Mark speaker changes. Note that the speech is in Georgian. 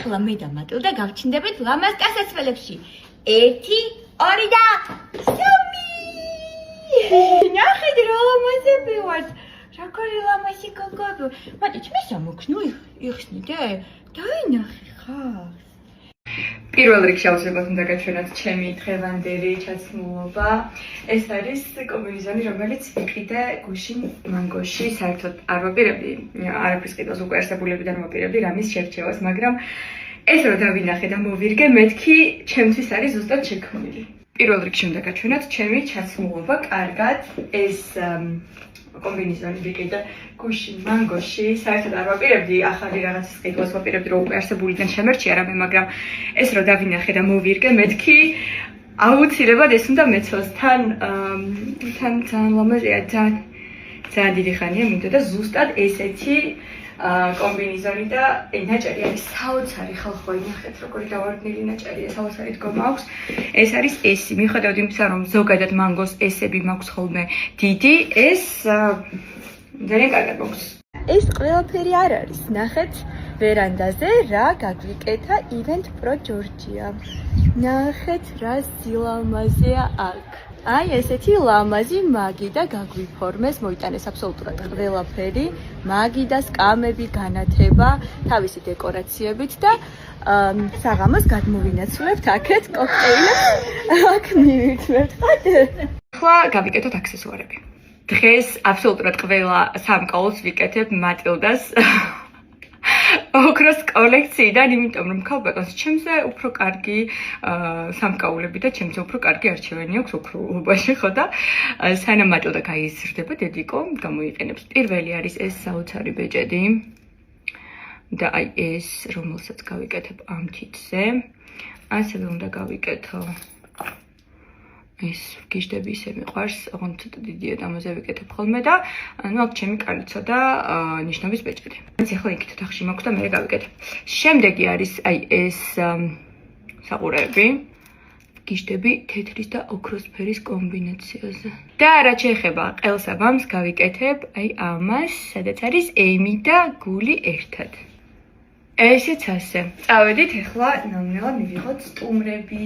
Speaker 1: ახლა მე და მატილდა გავჩნდებით ლამაზ გასასვლელებში. 1, 2 და 3. ნახეთ რა ლამაზები ვართ. Rakori lamazi gogobi. Mati, čmes sam oknu იხსნიდე? დაინახე ხარ.
Speaker 2: პირველ რიგში ავსებოთ უნდა გაჩვენოთ ჩემი დღევანდელი ჩაცმულობა. ეს არის კომბინეზონი, რომელიც ვიყიდე გუშინ მანგოში, საერთოდ არ ვაპირებდი, არაფრის ყიდვას უკვე არსებულებიდან ვაპირებდი რამის შერჩევას, მაგრამ ეს რო დავინახე და მოვირგე, მეთქი ჩემთვის არის ზუსტად შექმნილი. პირველ რიგში უნდა გაჩვენოთ ჩემი ჩაცმულობა, კარგად ეს კომბინეზონი ვიყიდე გუშინ მანგოში, საერთოდ არ ვაპირებდი ახალი რაღაცის ყიდვას, ვაპირებდი რომ უკვე არსებულიდან შემერჩია რამე, მაგრამ ეს რო დავინახე და მოვირგე, მეთქი აუცილებლად ეს უნდა მეცოს. თან ძალიან ლამაზია, ძალიან დიდი ხანია მინდოდა ზუსტად ესეთი კომბინეზონი და ნაჭერი არის საოცარი, ხალხო ინახეთ როგორი დავარდნილი ნაჭერია, საოცარი დგომა აქვს. ეს არის ესი, მიუხედავად იმისა, რომ ზოგადად მანგოს ესები მაქვს ხოლმე დიდი, ეს ძალიან კარგად მაქვს. ეს ყველაფერი არ არის, ნახეთ ვერანდაზე რა გაგვიკეთა Event Pro Georgia. ნახეთ რა ზილამაზია აქ. Ai, ესეთი ლამაზი მაგი და გაგვიფორმეს, მოიტანეს აბსოლუტურად ყველაფერი, მაგი და სკამები, განათება, თავისი დეკორაციებით და საღამოს გადმოვინაცვლებთ აქეთ კოქტეილებს, აქ მივიწვევთ ხადე. ახლა გავიკეთოთ აქსესუარები. დღეს აბსოლუტურად ყველა სამკაულს ვიკეთებ მატილდას ოქროს კოლექციიდან, იმიტომ რომ ქალბატონს ჩემზე უფრო კარგი სამკაულები და ჩემზე უფრო კარგი არჩევანი აქვს ოქროობაში, ხო და სანამ მატილდა გაიზრდება, დედიკო გამოიყენებს. პირველი არის ეს საოცარი ბეჭედი და აი ეს, რომელსაც გავიკეთებ ამ თითზე. ასევე უნდა გავიკეთო ეს გიჟდები ისე მიყვარს, ოღონდ ცოტა დიდია და ამაზე ვიკეთებ ხოლმე და ანუ აქ ჩემი კარლიცა და ნიშნობის ბეჭედი. ახლა იქით ოთახში მაქვს და მე გავიკეთებ. შემდეგი არის აი ეს საყურეები, გიჟდები თეთრის და ოქროს ფერის კომბინაციაზე. და რაც შეეხება ყელსაბამს გავიკეთებ აი ამას, სადაც არის ემი და გული ერთად. ესეც ასე. წავედით ახლა ნელ-ნელა მივიღოთ სტუმრები.